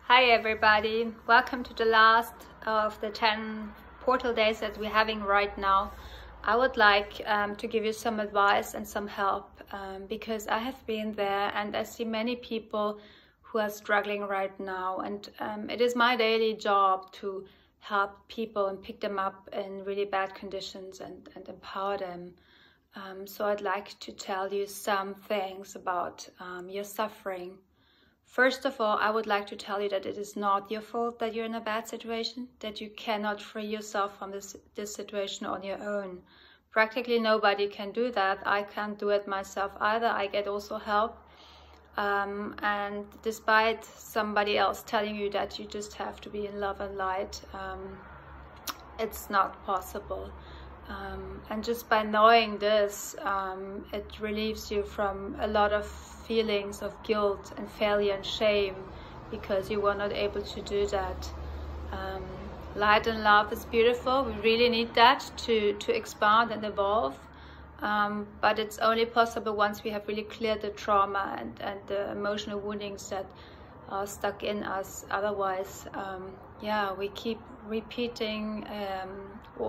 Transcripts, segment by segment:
Hi everybody, welcome to the last of the 10 portal days that we're having right now. I would like to give you some advice and some help because I have been there and I see many people who are struggling right now, and it is my daily job to help people and pick them up in really bad conditions and empower them. So I'd like to tell you some things about your suffering. First of all, I would like to tell you that it is not your fault that you're in a bad situation, that you cannot free yourself from this situation on your own. Practically nobody can do that. I can't do it myself either. I get also help. And despite somebody else telling you that you just have to be in love and light, it's not possible. And just by knowing this, it relieves you from a lot of feelings of guilt and failure and shame because you were not able to do that. Light and love is beautiful. We really need that to expand and evolve. But it's only possible once we have really cleared the trauma and the emotional woundings that are stuck in us. Otherwise, yeah, we keep repeating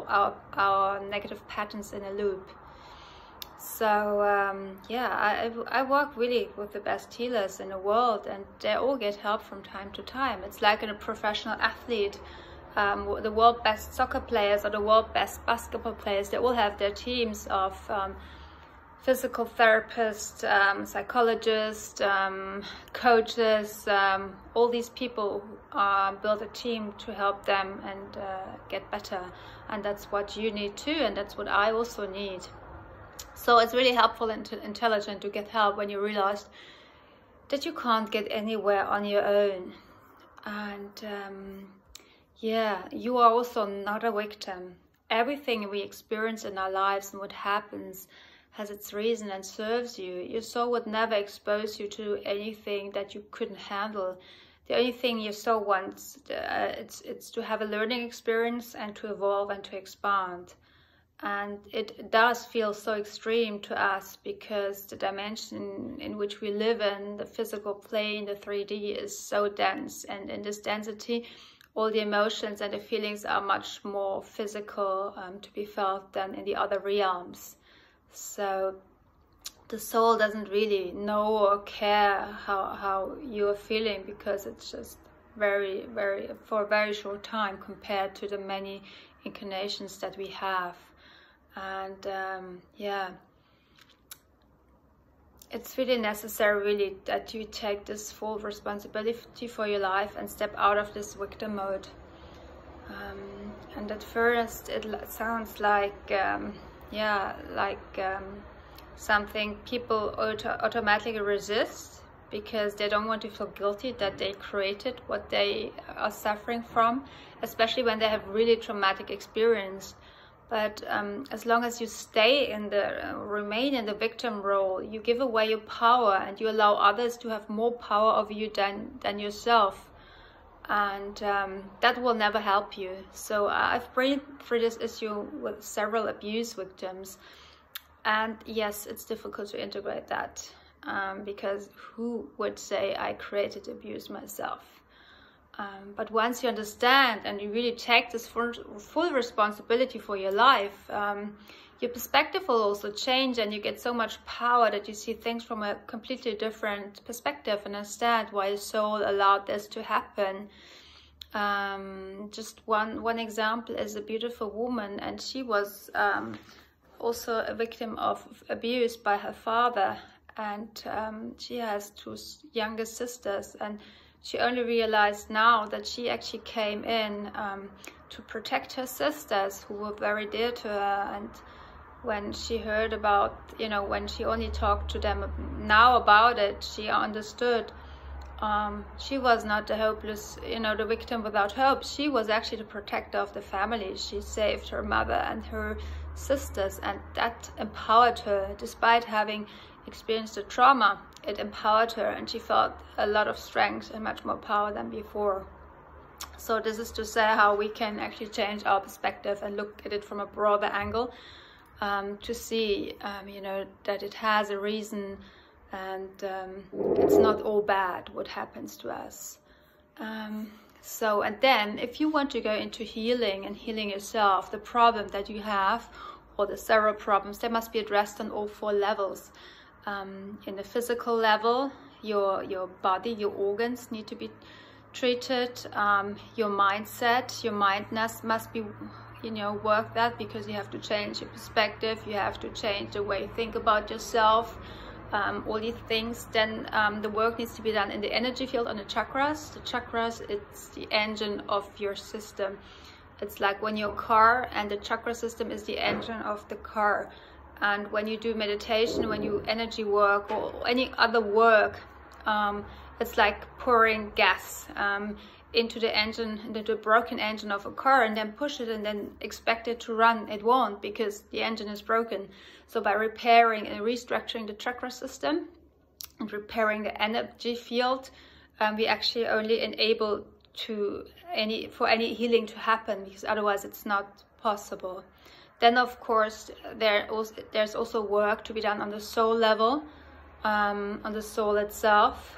our negative patterns in a loop. So yeah, I work really with the best healers in the world, and they all get help from time to time. It's like in a professional athlete, the world best soccer players or the world best basketball players, they all have their teams of physical therapists, psychologists, coaches. All these people build a team to help them and get better, and that's what you need too, and that's what I also need. So it's really helpful and intelligent to get help when you realize that you can't get anywhere on your own. And yeah, you are also not a victim. Everything we experience in our lives and what happens has its reason and serves you. Your soul would never expose you to anything that you couldn't handle. The only thing your soul wants, it's to have a learning experience and to evolve and to expand. And it does feel so extreme to us because the dimension in which we live in, the physical plane, the 3D, is so dense. And in this density, all the emotions and the feelings are much more physical to be felt than in the other realms. So the soul doesn't really know or care how you are feeling, because it's just for a very short time compared to the many incarnations that we have. And yeah, it's really necessary really that you take this full responsibility for your life and step out of this victim mode. And at first it sounds like yeah, like something people automatically resist because they don't want to feel guilty that they created what they are suffering from, especially when they have really traumatic experience. But as long as you stay in remain in the victim role, you give away your power and you allow others to have more power over you than yourself. And that will never help you. So I've been through this issue with several abuse victims. And yes, it's difficult to integrate that because who would say I created abuse myself? But once you understand and you really take this full responsibility for your life, your perspective will also change, and you get so much power that you see things from a completely different perspective and understand why your soul allowed this to happen. Just one example is a beautiful woman, and she was also a victim of abuse by her father, and she has two younger sisters, and she only realized now that she actually came in to protect her sisters who were very dear to her. And when she heard about, when she only talked to them now about it, she understood she was not the hopeless, the victim without hope. She was actually the protector of the family. She saved her mother and her sisters, and that empowered her. Despite having experienced the trauma, it empowered her, and she felt a lot of strength and much more power than before. So this is to say how we can actually change our perspective and look at it from a broader angle, to see that it has a reason, and it's not all bad what happens to us. And then if you want to go into healing and healing yourself, the problem that you have, or the several problems, they must be addressed on all 4 levels. In the physical level, your body, your organs need to be treated. Your mindset, your mindness must be, work that, because you have to change your perspective, you have to change the way you think about yourself, all these things. Then the work needs to be done in the energy field, on the chakras. The chakras, it's the engine of your system. It's like when your car, and the chakra system is the engine of the car. And when you do meditation, when you energy work or any other work, it's like pouring gas into the engine, into the broken engine of a car, and then push it and then expect it to run. It won't, because the engine is broken. So by repairing and restructuring the chakra system and repairing the energy field, we actually only enable for any healing to happen, because otherwise it's not possible. Then of course there's also work to be done on the soul level, on the soul itself,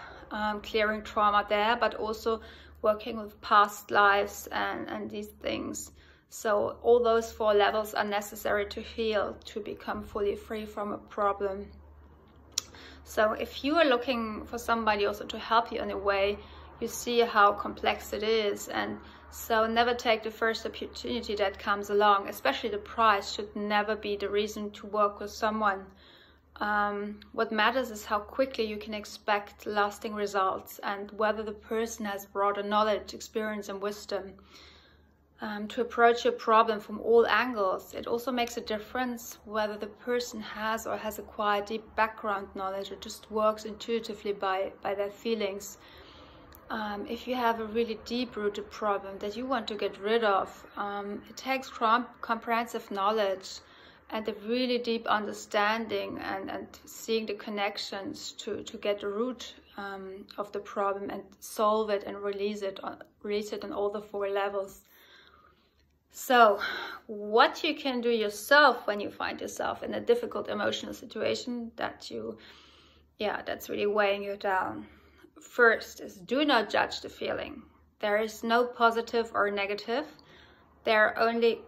clearing trauma there, but also working with past lives and these things. So all those 4 levels are necessary to heal, to become fully free from a problem. So if you are looking for somebody also to help you in a way, you see how complex it is. And so never take the first opportunity that comes along. Especially the price should never be the reason to work with someone. What matters is how quickly you can expect lasting results, and whether the person has broader knowledge, experience and wisdom to approach your problem from all angles. It also makes a difference whether the person has or has acquired deep background knowledge or just works intuitively by their feelings. If you have a really deep-rooted problem that you want to get rid of, it takes comprehensive knowledge and a really deep understanding and seeing the connections to get the root of the problem and solve it and release it on all the 4 levels. So what you can do yourself when you find yourself in a difficult emotional situation that's really weighing you down. First is, do not judge the feeling. There is no positive or negative. There are only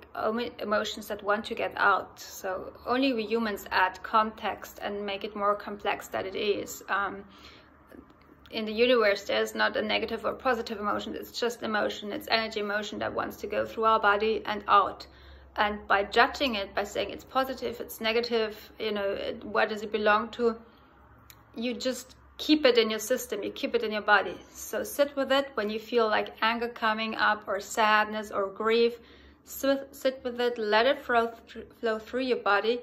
emotions that want to get out. So only we humans add context and make it more complex than it is. In the universe, there's not a negative or positive emotion. It's just emotion. It's energy emotion that wants to go through our body and out. And by judging it, by saying it's positive, it's negative, where does it belong to, you just keep it in your system, you keep it in your body. So sit with it when you feel like anger coming up, or sadness or grief. Sit with it, let it flow through your body.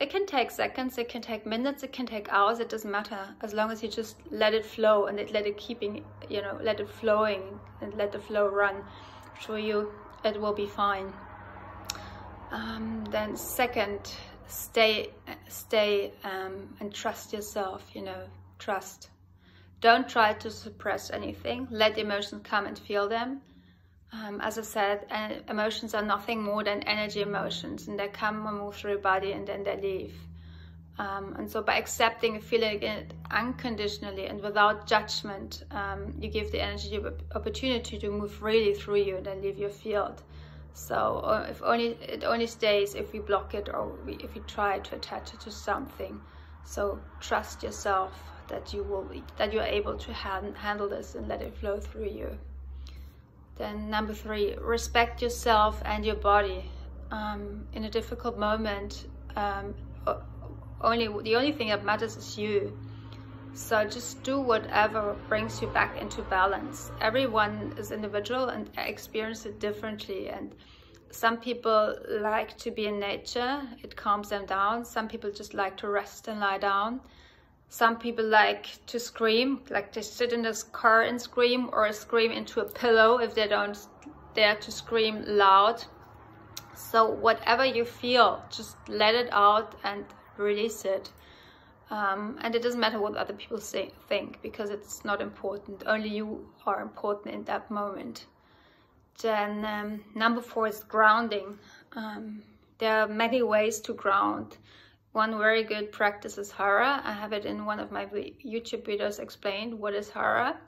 It can take seconds, it can take minutes, it can take hours, it doesn't matter, as long as you just let it flow and let it flowing and let the flow run through you. It will be fine. Then second, stay and trust yourself. Trust. Don't try to suppress anything. Let the emotions come and feel them. As I said, emotions are nothing more than energy emotions, and they come and move through your body and then they leave. And so by accepting and feeling it unconditionally and without judgment, you give the energy the opportunity to move freely through you and then leave your field. So it only stays if we block it, or if we try to attach it to something. So trust yourself that you're able to handle this and let it flow through you. Then number 3, respect yourself and your body. In a difficult moment, the only thing that matters is you. So just do whatever brings you back into balance. Everyone is individual and experiences it differently. And some people like to be in nature, it calms them down. Some people just like to rest and lie down. Some people like to scream, like to sit in this car and scream, or scream into a pillow if they don't dare to scream loud. So whatever you feel, just let it out and release it. And it doesn't matter what other people think, because it's not important. Only you are important in that moment. Then number 4 is grounding. There are many ways to ground. One very good practice is Hara. I have it in one of my YouTube videos explained what is Hara.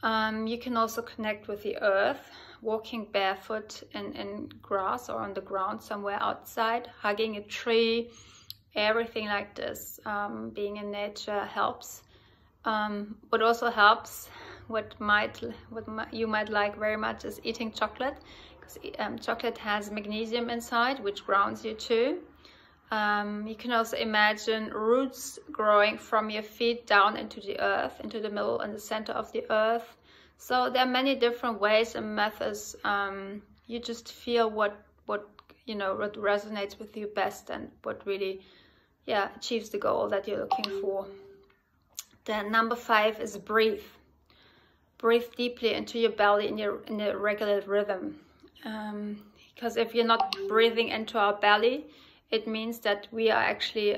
You can also connect with the earth, walking barefoot in grass or on the ground somewhere outside, hugging a tree, everything like this. Being in nature helps. What also helps, you might like very much, is eating chocolate, because chocolate has magnesium inside, which grounds you too. You can also imagine roots growing from your feet down into the earth, into the middle and the center of the earth. So there are many different ways and methods. You just feel what resonates with you best, and what really, achieves the goal that you're looking for. Then number 5 is breathe. Breathe deeply into your belly in a regular rhythm. Because if you're not breathing into our belly, it means that we are actually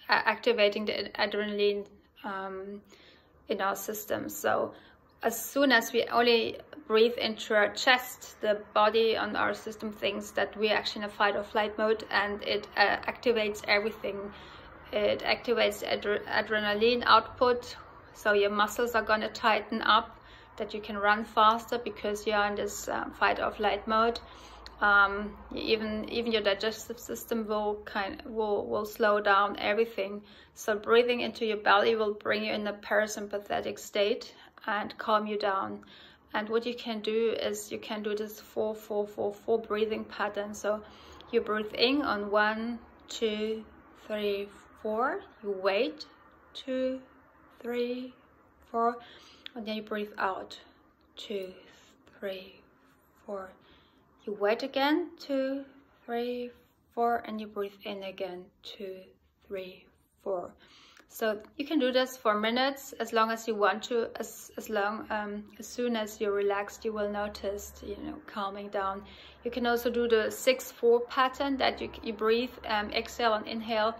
activating the adrenaline in our system. So as soon as we only breathe into our chest, the body and our system thinks that we're actually in a fight or flight mode, and it activates everything. It activates adrenaline output, so your muscles are going to tighten up, that you can run faster because you're in this fight or flight mode. Even your digestive system will slow down everything. So breathing into your belly will bring you in a parasympathetic state and calm you down. And what you can do is you can do this 4-4-4-4 breathing pattern. So you breathe in on 1, 2, 3, 4. You wait 2, 3, 4, and then you breathe out 2, 3, 4. You wait again 2, 3, 4, and you breathe in again 2, 3, 4. So you can do this for minutes, as long as you want to. As soon as you're relaxed, you will notice, calming down. You can also do the 6-4 pattern, that you breathe, exhale and inhale,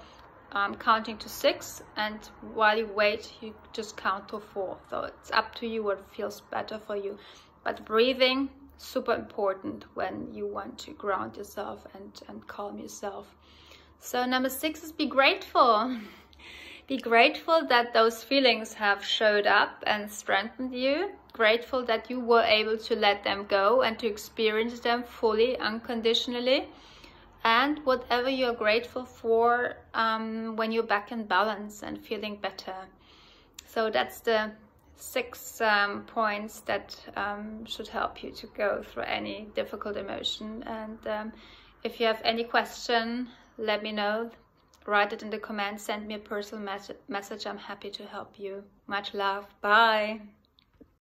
counting to 6, and while you wait, you just count to 4. So it's up to you what feels better for you. But breathing, super important when you want to ground yourself and calm yourself. So number 6 is be grateful. Be grateful that those feelings have showed up and strengthened you. Grateful that you were able to let them go and to experience them fully, unconditionally. And whatever you're grateful for when you're back in balance and feeling better. So that's the 6 points that should help you to go through any difficult emotion. And if you have any question, let me know. Write it in the comments, send me a personal message. I'm happy to help you. Much love. Bye.